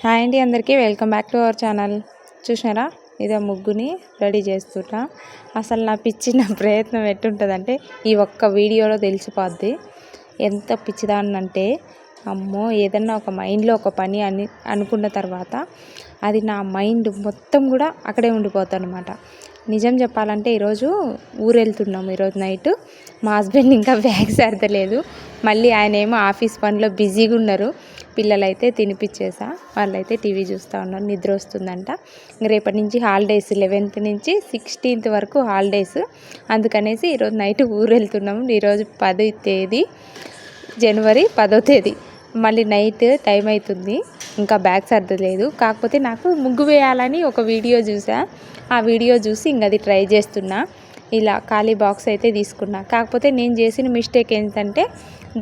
Hi అండి, అందరికీ welcome back to our channel. చూసినారా, ఇదే ముగ్గుని రెడీ చేస్తున్నా. అసలు నా పిచ్చి నా ప్రయత్నం ఎట్టుంటుందంటే ఈ ఒక్క వీడియోలో తెలిసిపోద్ది. ఎంత పిచ్చిదాన్నంటే అమ్మో, ఏదన్నా ఒక మైండ్లో ఒక పని అనుకున్న తర్వాత అది నా మైండ్ మొత్తం కూడా అక్కడే ఉండిపోతుంది అనమాట. నిజం చెప్పాలంటే ఈరోజు ఊరు వెళ్తున్నాము. ఈరోజు నైట్ మా హస్బెండ్ ఇంకా బ్యాగ్ సర్దలేదు. మళ్ళీ ఆయన ఏమో ఆఫీస్ పనిలో బిజీగా ఉన్నారు. పిల్లలైతే తినిపించేసా, వాళ్ళైతే టీవీ చూస్తూ ఉన్నారు. నిద్ర వస్తుందంట. రేపటి నుంచి హాలిడేస్, 11th నుంచి 16th వరకు హాలిడేస్. అందుకనేసి ఈరోజు నైట్ ఊరు వెళ్తున్నాము. ఈరోజు 10వ తేదీ, జనవరి 10వ తేదీ. మళ్ళీ నైట్ టైం అవుతుంది, ఇంకా బ్యాగ్ సర్దలేదు. కాకపోతే నాకు ముగ్గు వేయాలని ఒక వీడియో చూసా. ఆ వీడియో చూసి ఇంక అది ట్రై చేస్తున్నా. ఇలా ఖాళీ బాక్స్ అయితే తీసుకున్నా. కాకపోతే నేను చేసిన మిస్టేక్ ఏంటంటే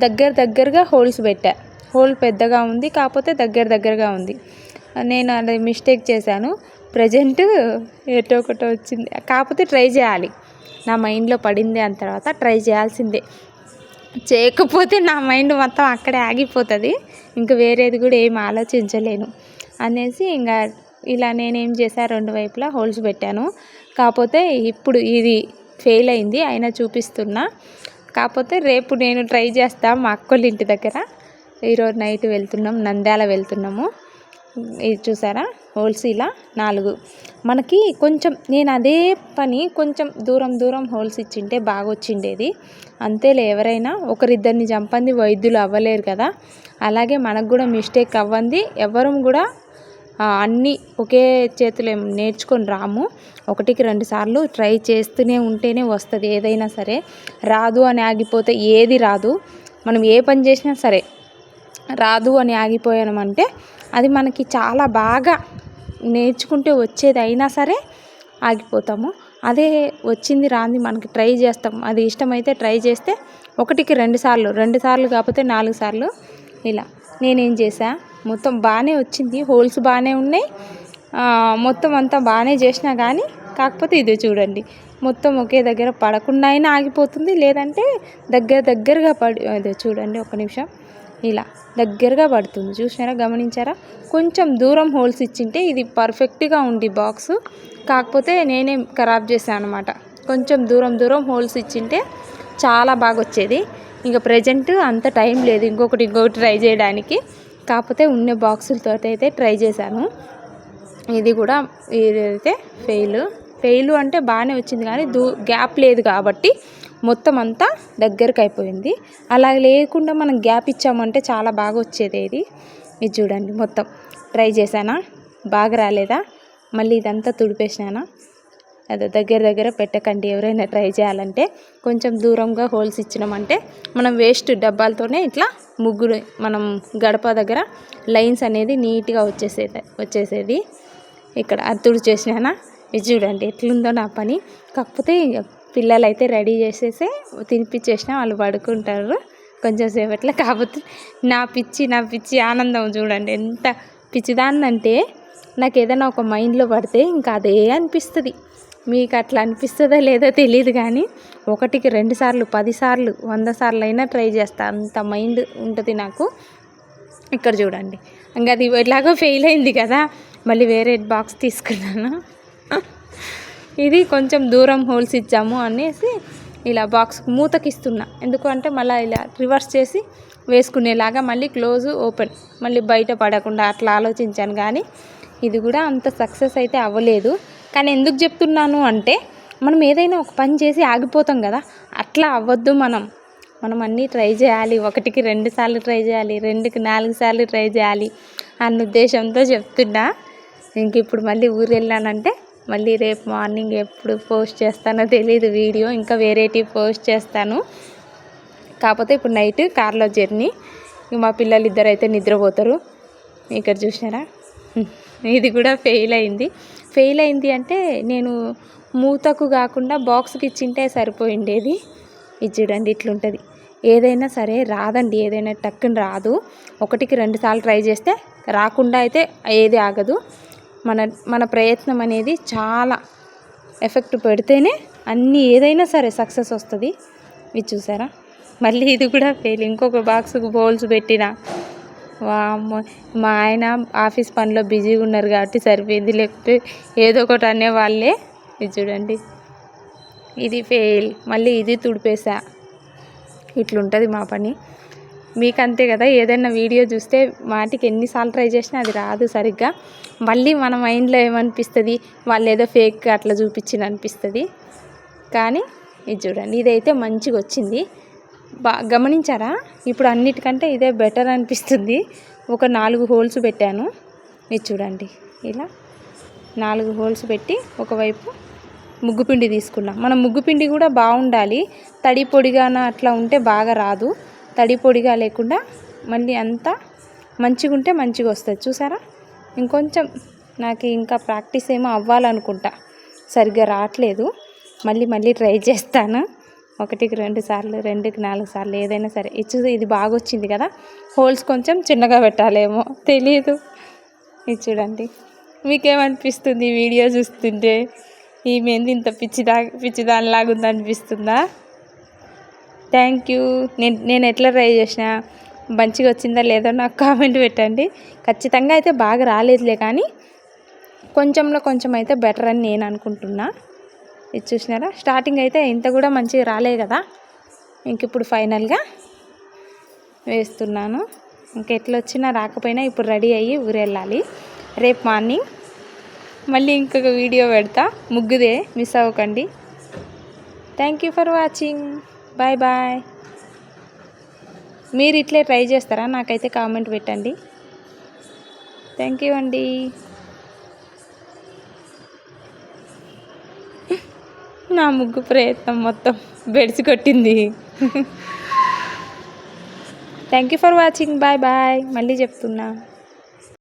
దగ్గరగా హోల్స్ పెట్టా. హోల్ పెద్దగా ఉంది, కాకపోతే దగ్గరగా ఉంది. నేను అది మిస్టేక్ చేశాను. ప్రజెంట్ ఎటో ఒకటో వచ్చింది. కాకపోతే ట్రై చేయాలి, నా మైండ్లో పడింది. అని తర్వాత ట్రై చేయాల్సిందే. చేయకపోతే నా మైండ్ మొత్తం అక్కడే ఆగిపోతుంది. ఇంకా వేరేది కూడా ఏం ఆలోచించలేను అనేసి ఇంకా ఇలా నేనేం చేశా, రెండు వైపులా హోల్స్ పెట్టాను. కాకపోతే ఇప్పుడు ఇది ఫెయిల్ అయింది, అయినా చూపిస్తున్నా. కాకపోతే రేపు నేను ట్రై చేస్తా మా అక్కోళ్ళ ఇంటి దగ్గర. ఈరోజు నైట్ వెళ్తున్నాం, నంద్యాల వెళ్తున్నాము. ఇది చూసారా, హోల్స్ ఇలా 4. మనకి కొంచెం నేను అదే పని కొంచెం దూరం హోల్స్ ఇచ్చింటే బాగా వచ్చిండేది. అంతేలే, ఎవరైనా ఒకరిద్దరిని చంపంది వైద్యులు అవ్వలేరు కదా. అలాగే మనకు కూడా మిస్టేక్ అవ్వంది. ఎవరు కూడా అన్నీ ఒకే చేతులు నేర్చుకొని రాము. 1కి 2 సార్లు ట్రై చేస్తూనే ఉంటేనే వస్తుంది ఏదైనా సరే. రాదు అని ఆగిపోతే ఏది రాదు. మనం ఏ పని చేసినా సరే రాదు అని ఆగిపోయామంటే అది మనకి చాలా బాగా నేర్చుకుంటే వచ్చేది అయినా సరే ఆగిపోతాము. అదే వచ్చింది రాంది మనకి ట్రై చేస్తాం. అది ఇష్టమైతే ట్రై చేస్తే 1కి 2 సార్లు, 2 సార్లు కాకపోతే 4 సార్లు. ఇలా నేనేం చేసా, మొత్తం బాగానే వచ్చింది, హోల్స్ బాగానే ఉన్నాయి, మొత్తం అంతా బాగానే చేసినా కానీ కాకపోతే ఇది చూడండి, మొత్తం ఒకే దగ్గర పడకుండా అయినా ఆగిపోతుంది. లేదంటే దగ్గరగా అదే చూడండి, ఒక్క నిమిషం, ఇలా దగ్గరగా పడుతుంది. చూసినారా, గమనించారా? కొంచెం దూరం హోల్స్ ఇచ్చింటే ఇది పర్ఫెక్ట్గా ఉంది బాక్స్. కాకపోతే నేనే ఖరాబ్ చేశాను అనమాట. కొంచెం దూరం హోల్స్ ఇచ్చింటే చాలా బాగా వచ్చేది. ఇంకా ప్రజెంట్ అంత టైం లేదు ఇంకొకటి ట్రై చేయడానికి. కాకపోతే ఉన్న బాక్సులతో అయితే ట్రై చేశాను. ఇది కూడా ఇదైతే ఫెయిల్ అంటే బాగానే వచ్చింది, కానీ గ్యాప్ లేదు కాబట్టి మొత్తం అంతా దగ్గరకు అయిపోయింది. అలా లేకుండా మనం గ్యాప్ ఇచ్చామంటే చాలా బాగా వచ్చేది. ఇది చూడండి, మొత్తం ట్రై చేశానా, బాగా రాలేదా? మళ్ళీ ఇదంతా తుడిపేసినానా. అదే దగ్గర పెట్టకండి, ఎవరైనా ట్రై చేయాలంటే. కొంచెం దూరంగా హోల్స్ ఇచ్చినామంటే మనం వేస్ట్ డబ్బాలతోనే ఇట్లా ముగ్గురు మనం గడప దగ్గర లైన్స్ అనేది నీట్గా వచ్చేసేది. ఇక్కడ అది తుడిచేసినానా. ఇది చూడండి ఎట్లుందో నా పని. కాకపోతే పిల్లలు అయితే రెడీ చేసేసి తినిపించేసిన, వాళ్ళు పడుకుంటారు కొంచెం సేపట్లో. కాకపోతే నా పిచ్చి ఆనందం చూడండి, ఎంత పిచ్చిదాన్నంటే నాకు ఏదైనా ఒక మైండ్లో పడితే ఇంకా అదే అనిపిస్తుంది. మీకు అట్లా అనిపిస్తుందో లేదో తెలియదు, కానీ 1కి 2 సార్లు, 10 సార్లు, 100 సార్లు అయినా ట్రై చేస్తా, అంత మైండ్ ఉంటుంది నాకు. ఇక్కడ చూడండి, ఇంకా అది ఎలాగో ఫెయిల్ అయింది కదా, మళ్ళీ వేరే బాక్స్ తీసుకున్నాను. ఇది కొంచెం దూరం హోల్స్ ఇచ్చాము అనేసి ఇలా బాక్స్ మూతకిస్తున్నా. ఎందుకంటే మళ్ళీ ఇలా రివర్స్ చేసి వేసుకునేలాగా, మళ్ళీ క్లోజ్ ఓపెన్, మళ్ళీ బయట పడకుండా అట్లా ఆలోచించాను. కానీ ఇది కూడా అంత సక్సెస్ అయితే అవ్వలేదు. కానీ ఎందుకు చెప్తున్నాను అంటే మనం ఏదైనా ఒక పని చేసి ఆగిపోతాం కదా, అట్లా అవ్వద్దు. మనం అన్నీ ట్రై చేయాలి. 1కి 2 సార్లు ట్రై చేయాలి, 2కి 4 సార్లు ట్రై చేయాలి అన్న ఉద్దేశంతో చెప్తున్నా. ఇంక ఇప్పుడు మళ్ళీ ఊరు వెళ్ళానంటే మళ్ళీ రేపు మార్నింగ్ ఎప్పుడు పోస్ట్ చేస్తానో తెలియదు వీడియో, ఇంకా వేరేటి పోస్ట్ చేస్తాను. కాకపోతే ఇప్పుడు నైట్ కార్లో జర్నీ. మా పిల్లలు ఇద్దరు అయితే నిద్రపోతారు. ఇక్కడ చూసినారా, ఇది కూడా ఫెయిల్ అయింది అంటే నేను మూతకు కాకుండా బాక్స్కి ఇచ్చింటే సరిపోయిండేది. ఇది చూడండి, ఇట్లుంటుంది. ఏదైనా సరే రాదండి, ఏదైనా టక్కుని రాదు. 1కి 2 సార్లు ట్రై చేస్తే రాకుండా అయితే ఏది ఆగదు. మన ప్రయత్నం అనేది చాలా ఎఫెక్ట్ పెడితేనే అన్నీ ఏదైనా సరే సక్సెస్ వస్తుంది. ఇది చూసారా, మళ్ళీ ఇది కూడా ఫెయిల్. ఇంకొక బాక్స్కి హోల్స్ పెట్టిన వామ్మో! మా ఆయన ఆఫీస్ పనిలో బిజీగా ఉన్నారు కాబట్టి సరిపోయింది. లేకపోతే ఏదో ఒకటి అనేవాళ్ళే. ఇది చూడండి, ఇది ఫెయిల్. మళ్ళీ ఇది తుడిపేసా. ఇట్లుంటుంది మా పని. మీకు అంతే కదా, ఏదైనా వీడియో చూస్తే వాటికి ఎన్నిసార్లు ట్రై చేసినా అది రాదు సరిగ్గా. మళ్ళీ మన మైండ్లో ఏమనిపిస్తుంది, వాళ్ళు ఏదో ఫేక్ అట్లా చూపించింది అనిపిస్తుంది. కానీ ఇది చూడండి, ఇదైతే మంచిగా వచ్చింది. గమనించారా? ఇప్పుడు అన్నిటికంటే ఇదే బెటర్ అనిపిస్తుంది. ఒక 4 హోల్స్ పెట్టాను. ఇది చూడండి, ఇలా 4 హోల్స్ పెట్టి ఒకవైపు ముగ్గు పిండి తీసుకున్నాం. మనం ముగ్గు పిండి కూడా బాగుండాలి. తడి పొడిగాన అట్లా ఉంటే బాగా రాదు. తడి పొడిగా లేకుండా మళ్ళీ అంతా మంచిగా ఉంటే మంచిగా వస్తుంది. చూసారా? ఇంకొంచెం నాకు ఇంకా ప్రాక్టీస్ ఏమో అవ్వాలనుకుంటా, సరిగ్గా రావట్లేదు. మళ్ళీ ట్రై చేస్తాను. 1కి 2 సార్లు, 2కి 4 సార్లు, ఏదైనా సరే. ఇది బాగా వచ్చింది కదా. హోల్స్ కొంచెం చిన్నగా పెట్టాలేమో తెలీదు. ఇది చూడండి, మీకేమనిపిస్తుంది ఈ వీడియో చూస్తుంటే? ఈమెంది ఇంత పిచ్చిదానిలాగా ఉంది అనిపిస్తుందా? Thank you. నేను ఎట్లా ట్రై చేసిన, మంచిగా వచ్చిందా లేదో నాకు కామెంట్ పెట్టండి. ఖచ్చితంగా అయితే బాగా రాలేదులే, కానీ కొంచెంలో కొంచెం అయితే బెటర్ అని నేను అనుకుంటున్నా. ఇది చూసినారా? స్టార్టింగ్ అయితే ఇంత కూడా మంచిగా రాలే కదా. ఇంక ఇప్పుడు ఫైనల్గా వేస్తున్నాను. ఇంకెట్లా వచ్చినా రాకపోయినా ఇప్పుడు రెడీ అయ్యి ఊరెళ్ళాలి. రేపు మార్నింగ్ మళ్ళీ ఇంకొక వీడియో పెడతా, ముగ్గుదే, మిస్ అవ్వకండి. Thank you for watching. Bye bye. మీరు ఇట్లే ట్రై చేస్తారా? నాకైతే కామెంట్ పెట్టండి. థ్యాంక్ యూ అండి. నా ముగ్గు ప్రయత్నం మొత్తం బెడిసి కొట్టింది. Thank you for watching. Bye bye. మళ్ళీ చెప్తున్నా.